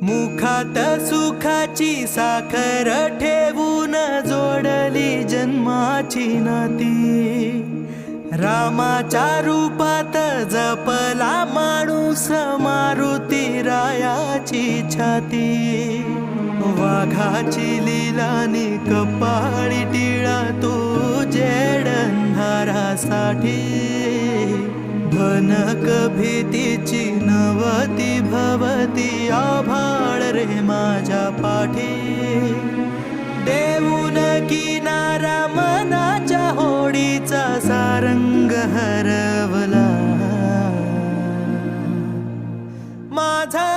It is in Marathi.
मुखात सुखाची साखर ठेवून जोडली जन्माची नाती। रामाच्या रूपात जपला माणूस मारुती रायाची छाती। वाघाची लीलानी कपाळी टिळा तू जेड अंधारासाठी। भनक भीतीची नवती भवती आभाळ रे माझ्या पाठी। देऊन किनारा मनाच्या होडीचा सारंग हरवला। माझा